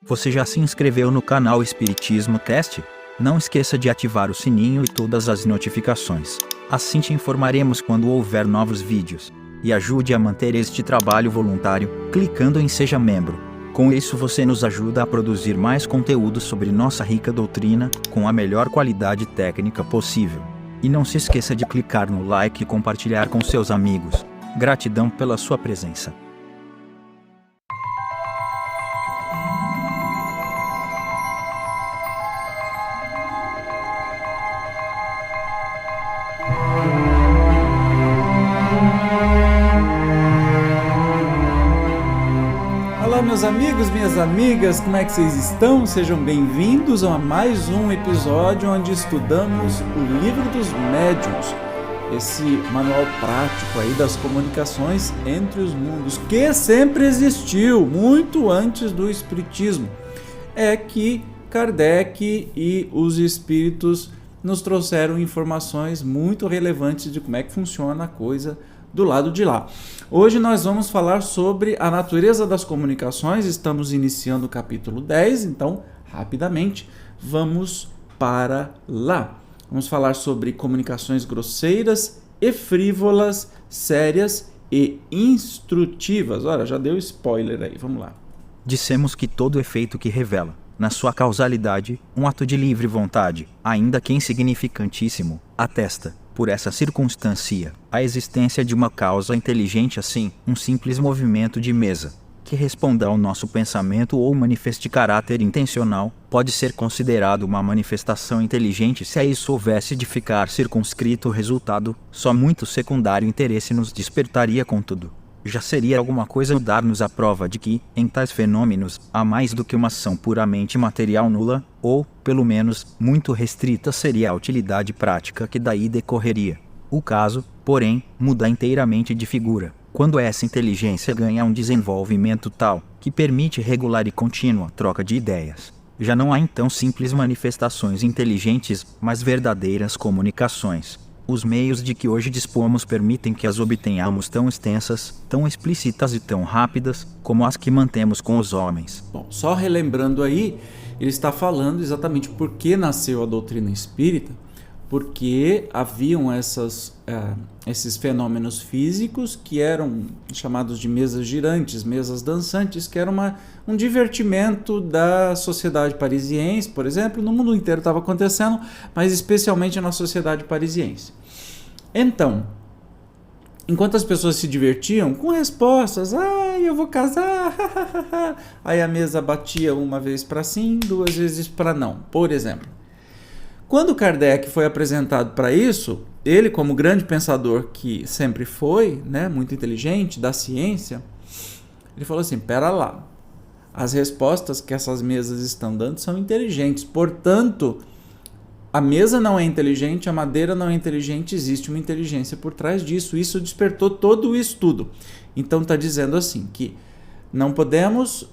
Você já se inscreveu no canal Espiritismo Cast? Não esqueça de ativar o sininho e todas as notificações. Assim te informaremos quando houver novos vídeos. E ajude a manter este trabalho voluntário, clicando em Seja Membro. Com isso você nos ajuda a produzir mais conteúdo sobre nossa rica doutrina, com a melhor qualidade técnica possível. E não se esqueça de clicar no like e compartilhar com seus amigos. Gratidão pela sua presença. Olá meus amigos, minhas amigas, como é que vocês estão? Sejam bem-vindos a mais um episódio onde estudamos o Livro dos Médiuns, esse manual prático aí das comunicações entre os mundos, que sempre existiu, muito antes do Espiritismo. É que Kardec e os Espíritos nos trouxeram informações muito relevantes de como é que funciona a coisa do lado de lá. Hoje nós vamos falar sobre a natureza das comunicações, estamos iniciando o capítulo 10, então, rapidamente, vamos para lá. Vamos falar sobre comunicações grosseiras e frívolas, sérias e instrutivas. Olha, já deu spoiler aí, vamos lá. Dissemos que todo efeito que revela, na sua causalidade, um ato de livre vontade, ainda que insignificantíssimo, atesta, por essa circunstância, a existência de uma causa inteligente assim, um simples movimento de mesa, que responda ao nosso pensamento ou manifeste caráter intencional, pode ser considerado uma manifestação inteligente se a isso houvesse de ficar circunscrito o resultado, só muito secundário interesse nos despertaria contudo. Já seria alguma coisa dar-nos a prova de que, em tais fenômenos, há mais do que uma ação puramente material nula, ou, pelo menos, muito restrita seria a utilidade prática que daí decorreria. O caso, porém, muda inteiramente de figura, quando essa inteligência ganha um desenvolvimento tal, que permite regular e contínua troca de ideias. Já não há então simples manifestações inteligentes, mas verdadeiras comunicações. Os meios de que hoje dispomos permitem que as obtenhamos tão extensas, tão explícitas e tão rápidas, como as que mantemos com os homens. Bom, só relembrando aí, ele está falando exatamente por que nasceu a doutrina espírita, porque haviam esses fenômenos físicos que eram chamados de mesas girantes, mesas dançantes, que era um divertimento da sociedade parisiense, por exemplo, no mundo inteiro estava acontecendo, mas especialmente na sociedade parisiense. Então, enquanto as pessoas se divertiam com respostas, eu vou casar, aí a mesa batia uma vez para sim, duas vezes para não, por exemplo. Quando Kardec foi apresentado para isso, ele, como grande pensador que sempre foi, muito inteligente, da ciência, ele falou assim, pera lá, as respostas que essas mesas estão dando são inteligentes, portanto, a mesa não é inteligente, a madeira não é inteligente, existe uma inteligência por trás disso, isso despertou todo o estudo. Então está dizendo assim, que não podemos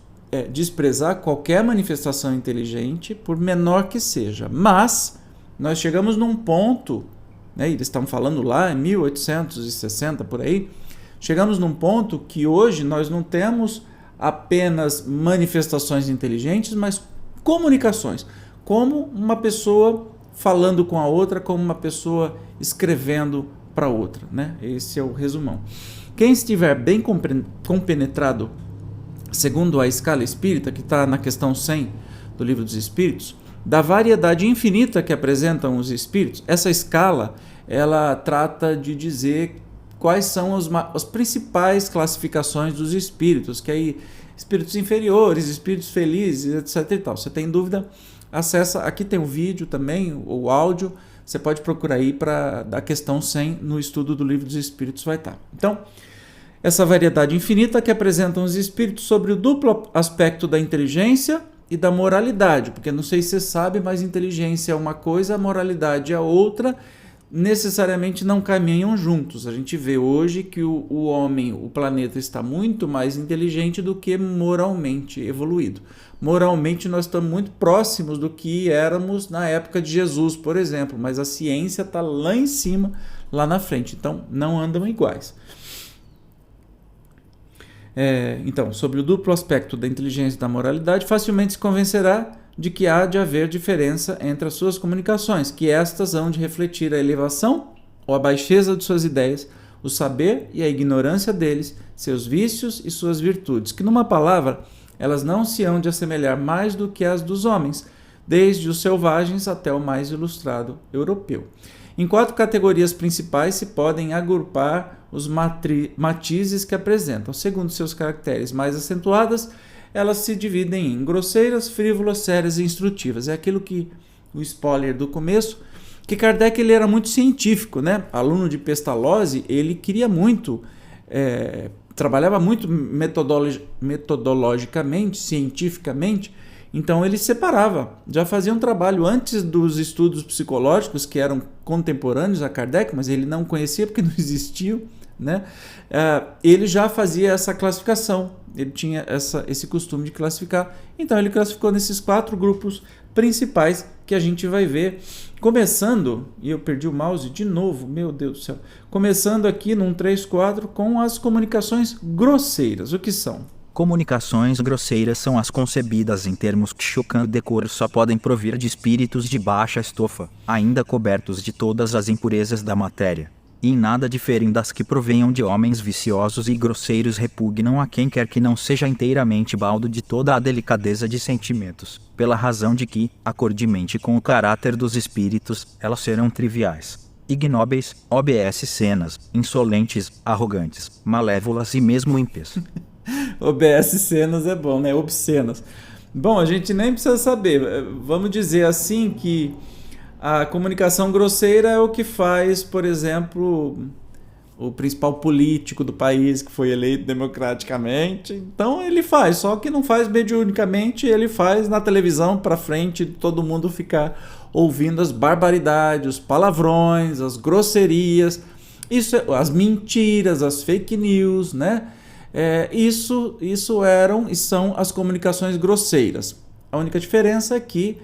desprezar qualquer manifestação inteligente, por menor que seja, mas nós chegamos num ponto, eles estão falando lá em 1860 por aí, chegamos num ponto que hoje nós não temos apenas manifestações inteligentes, mas comunicações, como uma pessoa falando com a outra, como uma pessoa escrevendo para outra, Esse é o resumão. Quem estiver bem compenetrado, segundo a escala espírita, que está na questão 100 do Livro dos Espíritos, da variedade infinita que apresentam os espíritos, essa escala ela trata de dizer quais são as principais classificações dos espíritos, que aí espíritos inferiores, espíritos felizes, etc. e tal. Você tem dúvida? Acessa, aqui tem o vídeo também, o áudio, você pode procurar aí para da questão 100 no estudo do Livro dos Espíritos vai estar. Então, essa variedade infinita que apresentam os espíritos sobre o duplo aspecto da inteligência e da moralidade, porque não sei se você sabe, mas inteligência é uma coisa, a moralidade é outra, necessariamente não caminham juntos. A gente vê hoje que o homem, o planeta está muito mais inteligente do que moralmente evoluído. Moralmente nós estamos muito próximos do que éramos na época de Jesus, por exemplo, mas a ciência está lá em cima, lá na frente, então não andam iguais. Então, sobre o duplo aspecto da inteligência e da moralidade, facilmente se convencerá de que há de haver diferença entre as suas comunicações, que estas hão de refletir a elevação ou a baixeza de suas ideias, o saber e a ignorância deles, seus vícios e suas virtudes, que, numa palavra, elas não se hão de assemelhar mais do que as dos homens, desde os selvagens até o mais ilustrado europeu. Em 4 categorias principais se podem agrupar os matizes que apresentam. Segundo seus caracteres mais acentuadas, elas se dividem em grosseiras, frívolas, sérias e instrutivas. É aquilo que o spoiler do começo, que Kardec ele era muito científico, né? Aluno de Pestalozzi, ele queria muito, trabalhava muito metodologicamente, cientificamente. Então ele separava, já fazia um trabalho antes dos estudos psicológicos que eram contemporâneos a Kardec, mas ele não conhecia porque não existiam, né? Ele já fazia essa classificação, ele tinha esse costume de classificar. Então ele classificou nesses 4 grupos principais que a gente vai ver, começando, e eu perdi o mouse de novo, meu Deus do céu, começando aqui num 3-4 com as comunicações grosseiras. O que são? Comunicações grosseiras são as concebidas em termos que, chocando decoro, só podem provir de espíritos de baixa estofa, ainda cobertos de todas as impurezas da matéria, e em nada diferem das que provenham de homens viciosos e grosseiros. Repugnam a quem quer que não seja inteiramente baldo de toda a delicadeza de sentimentos, pela razão de que, acordemente com o caráter dos espíritos, elas serão triviais, ignóbeis, obscenas, insolentes, arrogantes, malévolas e mesmo ímpias. Obscenas é bom, né? Obscenas. Bom, a gente nem precisa saber. Vamos dizer assim que a comunicação grosseira é o que faz, por exemplo, o principal político do país que foi eleito democraticamente. Então ele faz, só que não faz mediunicamente, ele faz na televisão para frente, todo mundo ficar ouvindo as barbaridades, os palavrões, as grosserias, as mentiras, as fake news, né? Isso eram e são as comunicações grosseiras. A única diferença é que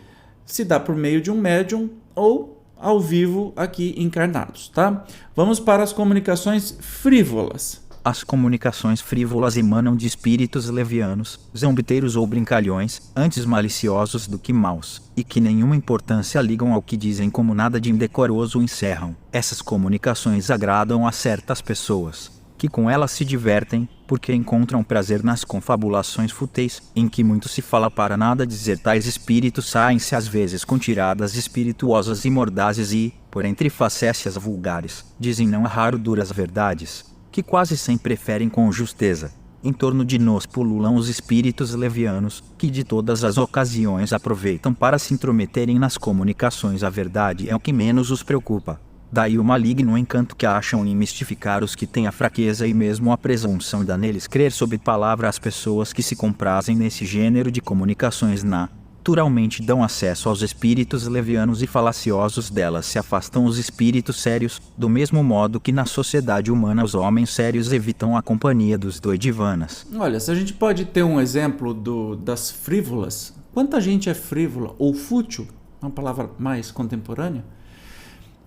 se dá por meio de um médium ou ao vivo aqui encarnados, tá? Vamos para as comunicações frívolas. As comunicações frívolas emanam de espíritos levianos, zombeteiros ou brincalhões, antes maliciosos do que maus, e que nenhuma importância ligam ao que dizem, como nada de indecoroso encerram. Essas comunicações agradam a certas pessoas, que com elas se divertem, porque encontram prazer nas confabulações fúteis, em que muito se fala para nada dizer. Tais espíritos saem-se às vezes com tiradas espirituosas e mordazes e, por entre facécias vulgares, dizem não raro duras verdades, que quase sempre ferem com justeza. Em torno de nós pululam os espíritos levianos, que de todas as ocasiões aproveitam para se intrometerem nas comunicações. A verdade é o que menos os preocupa. Daí o maligno encanto que acham em mistificar os que têm a fraqueza e mesmo a presunção de neles crer sob palavra. As pessoas que se comprazem nesse gênero de comunicações naturalmente dão acesso aos espíritos levianos e falaciosos. Delas se afastam os espíritos sérios, do mesmo modo que na sociedade humana os homens sérios evitam a companhia dos doidivanas. Olha, se a gente pode ter um exemplo das frívolas, quanta gente é frívola ou fútil, uma palavra mais contemporânea,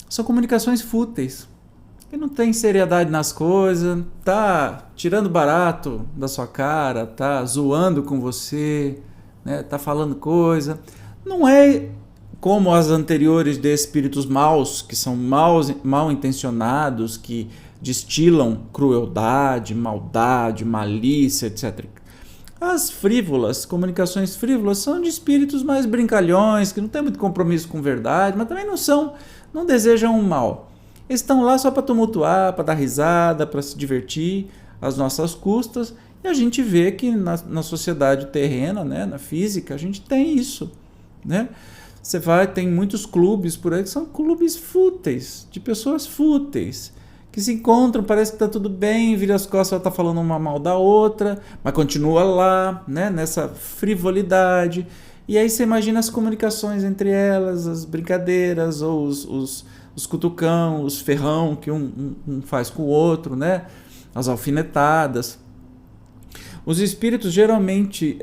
são comunicações fúteis, que não tem seriedade nas coisas, tá tirando barato da sua cara, tá zoando com você, né? Tá falando coisa. Não é como as anteriores de espíritos maus, que são mal intencionados, que destilam crueldade, maldade, malícia, etc. As frívolas, comunicações frívolas, são de espíritos mais brincalhões, que não têm muito compromisso com verdade, mas também não desejam o mal. Eles estão lá só para tumultuar, para dar risada, para se divertir às nossas custas. E a gente vê que na sociedade terrena, né, na física, a gente tem isso, né? Tem muitos clubes por aí que são clubes fúteis, de pessoas fúteis, que se encontram, parece que está tudo bem, vira as costas, ela está falando uma mal da outra, mas continua lá, né, nessa frivolidade. E aí você imagina as comunicações entre elas, as brincadeiras, ou os cutucão, os ferrão que um faz com o outro, né? As alfinetadas. Os espíritos geralmente,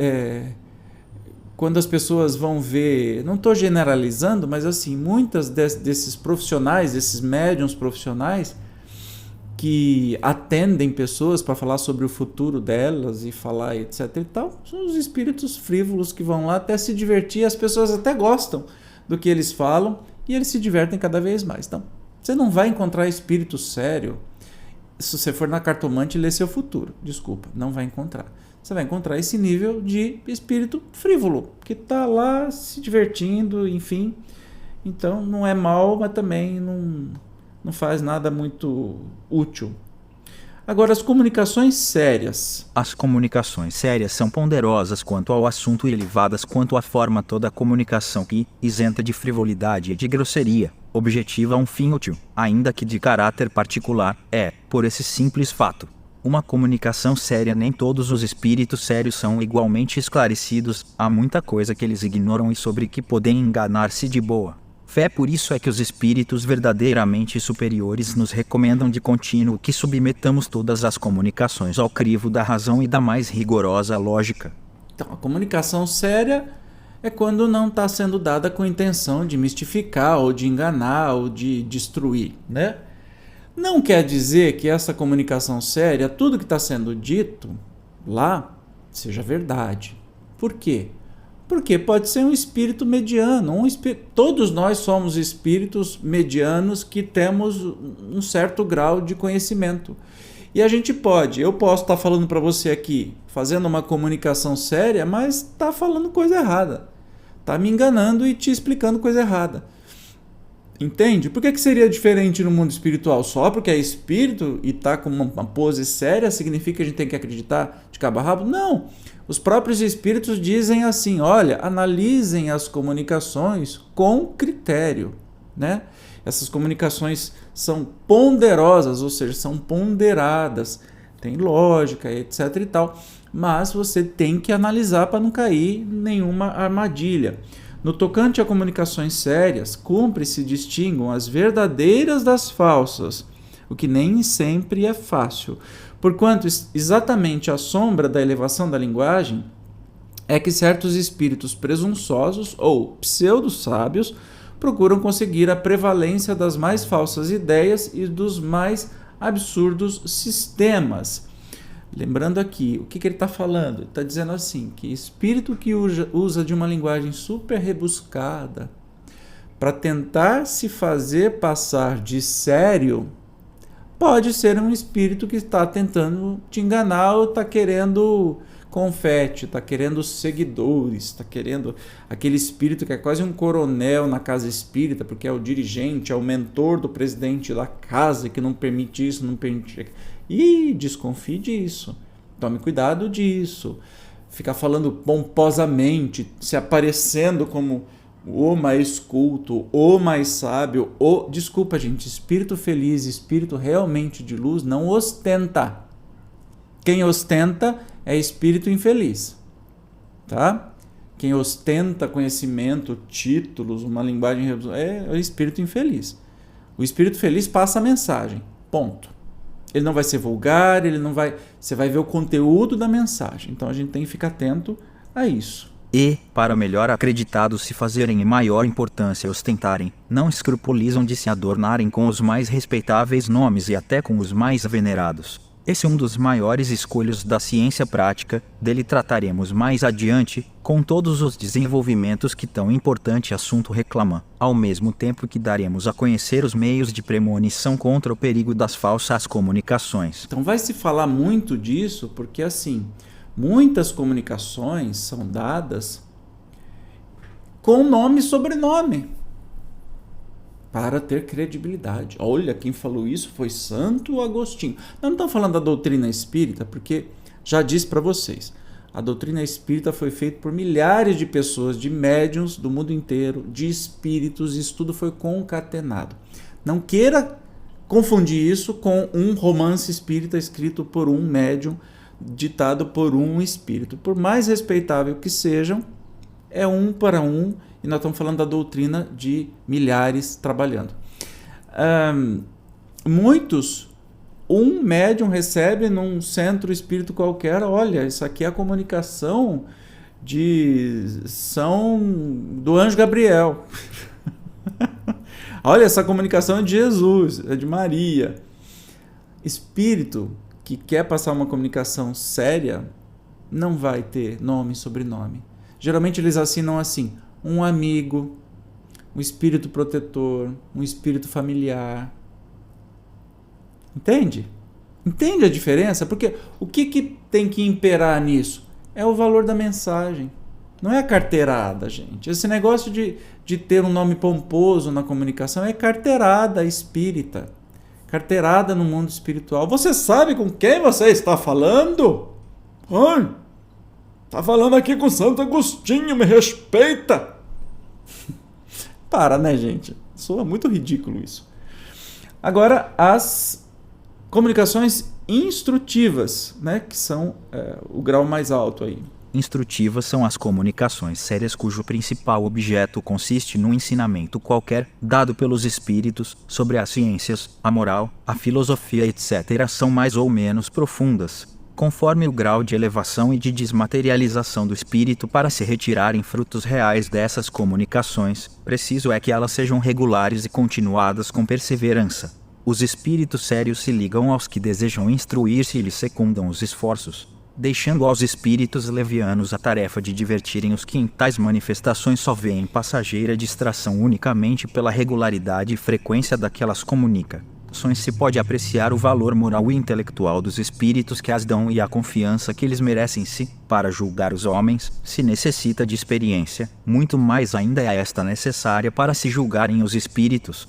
quando as pessoas vão ver, não estou generalizando, mas assim, muitas desses profissionais, desses médiuns profissionais, que atendem pessoas para falar sobre o futuro delas e falar etc e tal, são os espíritos frívolos que vão lá até se divertir, as pessoas até gostam do que eles falam e eles se divertem cada vez mais. Então, você não vai encontrar espírito sério se você for na cartomante e ler seu futuro. Desculpa, não vai encontrar. Você vai encontrar esse nível de espírito frívolo, que está lá se divertindo, enfim. Então, não é mal, mas também não faz nada muito útil. Agora, as comunicações sérias. As comunicações sérias são ponderosas quanto ao assunto e elevadas quanto à forma. Toda a comunicação que, isenta de frivolidade e de grosseria, objetiva um fim útil, ainda que de caráter particular, é, por esse simples fato, uma comunicação séria. Nem todos os espíritos sérios são igualmente esclarecidos, há muita coisa que eles ignoram e sobre que podem enganar-se de boa fé. Por isso é que os espíritos verdadeiramente superiores nos recomendam de contínuo que submetamos todas as comunicações ao crivo da razão e da mais rigorosa lógica. Então, a comunicação séria é quando não está sendo dada com intenção de mistificar, ou de enganar, ou de destruir, né? Não quer dizer que essa comunicação séria, tudo que está sendo dito lá, seja verdade. Por quê? Porque pode ser um espírito mediano. Todos nós somos espíritos medianos que temos um certo grau de conhecimento. E a gente eu posso estar falando para você aqui, fazendo uma comunicação séria, mas está falando coisa errada. Está me enganando e te explicando coisa errada. Entende? Por que seria diferente no mundo espiritual? Só porque é espírito e está com uma pose séria significa que a gente tem que acreditar de cabo a rabo? Não. Os próprios espíritos dizem assim, olha, analisem as comunicações com critério, né? Essas comunicações são ponderosas, ou seja, são ponderadas, tem lógica, etc e tal, mas você tem que analisar para não cair em nenhuma armadilha. No tocante a comunicações sérias, cumpre-se distinguam as verdadeiras das falsas, o que nem sempre é fácil. Porquanto exatamente a sombra da elevação da linguagem é que certos espíritos presunçosos ou pseudo-sábios procuram conseguir a prevalência das mais falsas ideias e dos mais absurdos sistemas. Lembrando aqui, o que ele está falando? Ele está dizendo assim, que espírito que usa de uma linguagem super rebuscada para tentar se fazer passar de sério, pode ser um espírito que está tentando te enganar ou está querendo confete, está querendo seguidores, está querendo aquele espírito que é quase um coronel na casa espírita, porque é o dirigente, é o mentor do presidente da casa que não permite isso, não permite... E desconfie disso, tome cuidado disso. Ficar falando pomposamente, se aparecendo como o mais culto, o mais sábio, desculpa gente, espírito feliz, espírito realmente de luz, não ostenta. Quem ostenta é espírito infeliz, tá? Quem ostenta conhecimento, títulos, uma linguagem é o espírito infeliz. O espírito feliz passa a mensagem, ponto. Ele não vai ser vulgar, você vai ver o conteúdo da mensagem. Então a gente tem que ficar atento a isso. E, para melhor acreditados se fazerem e maior importância ostentarem, não escrupulizam de se adornarem com os mais respeitáveis nomes e até com os mais venerados. Esse é um dos maiores escolhos da ciência prática, dele trataremos mais adiante, com todos os desenvolvimentos que tão importante assunto reclama, ao mesmo tempo que daremos a conhecer os meios de premonição contra o perigo das falsas comunicações. Então vai se falar muito disso, porque assim, muitas comunicações são dadas com nome e sobrenome, para ter credibilidade. Olha, quem falou isso foi Santo Agostinho. Não estamos falando da doutrina espírita, porque já disse para vocês, a doutrina espírita foi feita por milhares de pessoas, de médiuns do mundo inteiro, de espíritos, e isso tudo foi concatenado. Não queira confundir isso com um romance espírita escrito por um médium, ditado por um espírito. Por mais respeitável que sejam, é um para um, e nós estamos falando da doutrina de milhares trabalhando. Um médium recebe num centro espírita qualquer, olha, isso aqui é a comunicação do anjo Gabriel. Olha, essa comunicação é de Jesus, é de Maria. espírito que quer passar uma comunicação séria não vai ter nome e sobrenome. Geralmente eles assinam assim: um amigo, um espírito protetor, um espírito familiar. Entende? Entende a diferença? Porque o que tem que imperar nisso? É o valor da mensagem. Não é a carteirada, gente. Esse negócio de ter um nome pomposo na comunicação é carteirada espírita. Carteirada no mundo espiritual. Você sabe com quem você está falando? Ai, tá falando aqui com Santo Agostinho, me respeita. Para, né, gente? Soa muito ridículo isso. Agora, as comunicações instrutivas, né, que são o grau mais alto aí. Instrutivas são as comunicações sérias cujo principal objeto consiste no ensinamento qualquer dado pelos espíritos sobre as ciências, a moral, a filosofia, etc. São mais ou menos profundas, conforme o grau de elevação e de desmaterialização do espírito. Para se retirarem frutos reais dessas comunicações, preciso é que elas sejam regulares e continuadas com perseverança. Os espíritos sérios se ligam aos que desejam instruir-se e lhes secundam os esforços, deixando aos espíritos levianos a tarefa de divertirem os que em tais manifestações só veem passageira distração unicamente pela regularidade e frequência daquelas comunicações. Se pode apreciar o valor moral e intelectual dos espíritos que as dão e a confiança que eles merecem. Se, para julgar os homens, se necessita de experiência, muito mais ainda é esta necessária para se julgarem os espíritos.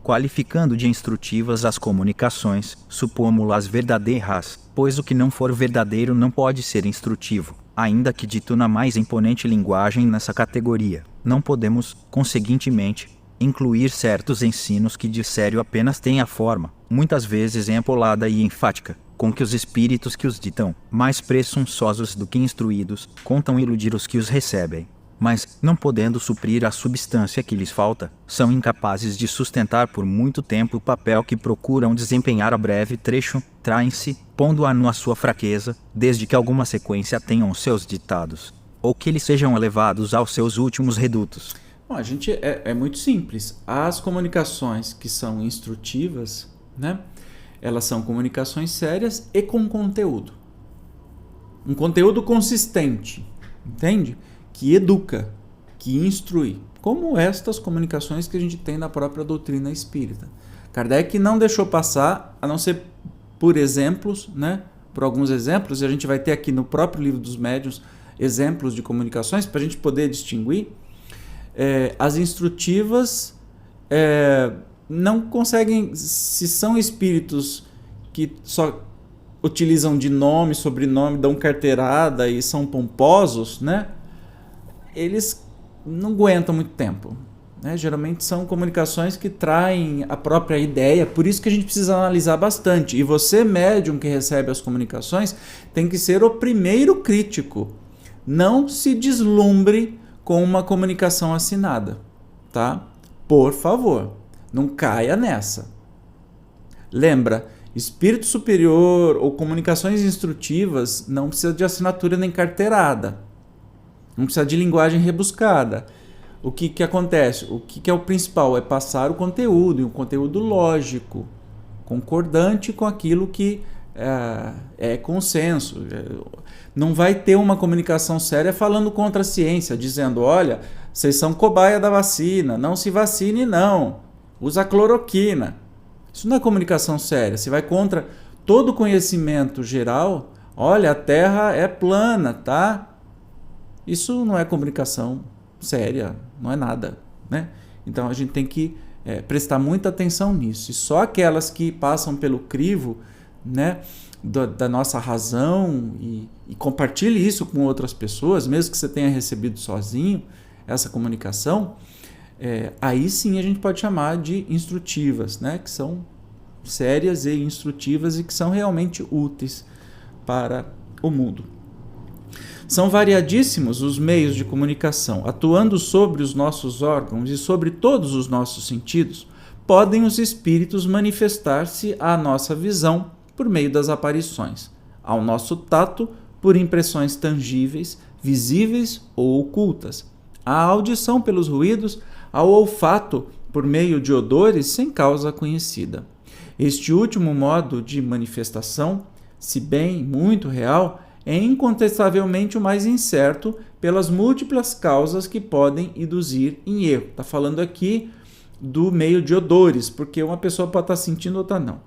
Qualificando de instrutivas as comunicações, supomos-las verdadeiras, pois o que não for verdadeiro não pode ser instrutivo, ainda que dito na mais imponente linguagem nessa categoria. Não podemos, conseguintemente, incluir certos ensinos que de sério apenas têm a forma, muitas vezes empolada e enfática, com que os espíritos que os ditam, mais presunçosos do que instruídos, contam iludir os que os recebem. Mas, não podendo suprir a substância que lhes falta, são incapazes de sustentar por muito tempo o papel que procuram desempenhar. A breve trecho, traem-se, pondo-a na sua fraqueza, desde que alguma sequência tenham seus ditados, ou que eles sejam elevados aos seus últimos redutos. Bom, a gente é muito simples. As comunicações que são instrutivas, né, elas são comunicações sérias e com conteúdo. Um conteúdo consistente, entende? Que educa, que instrui, como estas comunicações que a gente tem na própria doutrina espírita. Kardec não deixou passar, a não ser por exemplos, né? Por alguns exemplos, e a gente vai ter aqui no próprio Livro dos Médiuns exemplos de comunicações para a gente poder distinguir. As instrutivas não conseguem, se são espíritos que só utilizam de nome, sobrenome, dão carteirada e são pomposos, né? Eles não aguentam muito tempo, né? Geralmente são comunicações que traem a própria ideia, por isso que a gente precisa analisar bastante. E você, médium que recebe as comunicações, tem que ser o primeiro crítico. Não se deslumbre com uma comunicação assinada, tá? Por favor, não caia nessa. Lembra, espírito superior ou comunicações instrutivas não precisa de assinatura nem carteirada. Não precisa de linguagem rebuscada. O que acontece? O que é o principal? É passar o conteúdo, e um conteúdo lógico, concordante com aquilo que é consenso. Não vai ter uma comunicação séria falando contra a ciência, dizendo, olha, vocês são cobaia da vacina, não se vacine não, usa cloroquina. Isso não é comunicação séria. Você vai contra todo o conhecimento geral, olha, a Terra é plana, tá? Isso não é comunicação séria, não é nada, né? Então a gente tem que prestar muita atenção nisso. E só aquelas que passam pelo crivo, né, da nossa razão e compartilhe isso com outras pessoas, mesmo que você tenha recebido sozinho essa comunicação, aí sim a gente pode chamar de instrutivas, né, que são sérias e instrutivas e que são realmente úteis para o mundo. São variadíssimos os meios de comunicação. Atuando sobre os nossos órgãos e sobre todos os nossos sentidos, podem os espíritos manifestar-se à nossa visão por meio das aparições, ao nosso tato por impressões tangíveis, visíveis ou ocultas, à audição pelos ruídos, ao olfato por meio de odores sem causa conhecida. Este último modo de manifestação, se bem muito real, é incontestavelmente o mais incerto pelas múltiplas causas que podem induzir em erro. Está falando aqui do meio de odores, porque uma pessoa pode estar sentindo, outra não.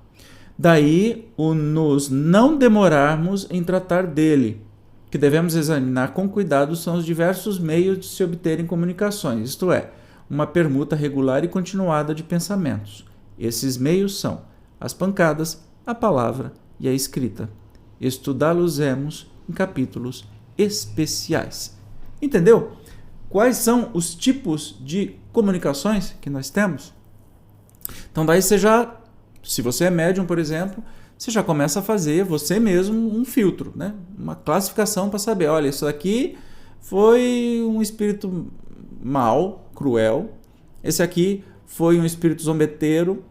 Daí, o nos não demorarmos em tratar dele. O que devemos examinar com cuidado são os diversos meios de se obterem comunicações, isto é, uma permuta regular e continuada de pensamentos. Esses meios são as pancadas, a palavra e a escrita. Estudá-los-emos em capítulos especiais. Entendeu? Quais são os tipos de comunicações que nós temos? Então daí você já, se você é médium, por exemplo, você já começa a fazer você mesmo um filtro, né? Uma classificação para saber, olha, isso aqui foi um espírito mau, cruel, esse aqui foi um espírito zombeteiro,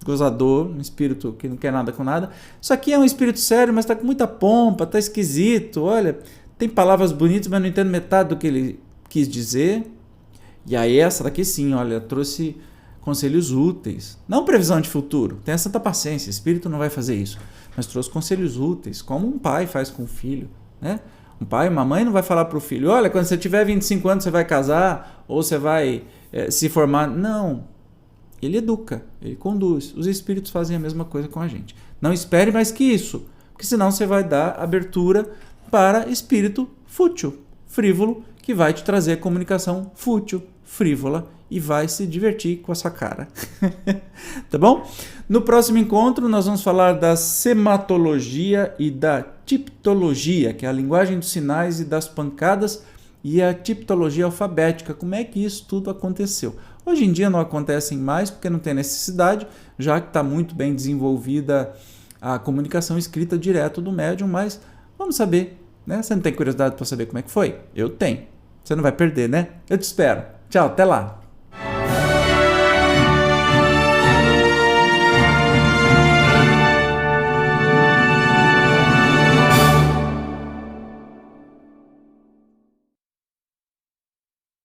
gozador, um espírito que não quer nada com nada. Isso aqui é um espírito sério, mas está com muita pompa, está esquisito, olha, tem palavras bonitas, mas não entendo metade do que ele quis dizer. E aí essa daqui sim, olha, trouxe conselhos úteis. Não previsão de futuro, tenha santa paciência, espírito não vai fazer isso. Mas trouxe conselhos úteis, como um pai faz com o filho, né? Um pai, uma mãe não vai falar para o filho, olha, quando você tiver 25 anos você vai casar, ou você vai se formar. Não. Ele educa, ele conduz. Os espíritos fazem a mesma coisa com a gente. Não espere mais que isso, porque senão você vai dar abertura para espírito fútil, frívolo, que vai te trazer comunicação fútil, frívola e vai se divertir com a sua cara. Tá bom? No próximo encontro nós vamos falar da sematologia e da tiptologia, que é a linguagem dos sinais e das pancadas, e a tiptologia alfabética, como é que isso tudo aconteceu. Hoje em dia não acontecem mais porque não tem necessidade, já que está muito bem desenvolvida a comunicação escrita direto do médium, mas vamos saber, né? Você não tem curiosidade para saber como é que foi? Eu tenho. Você não vai perder, né? Eu te espero. Tchau, até lá.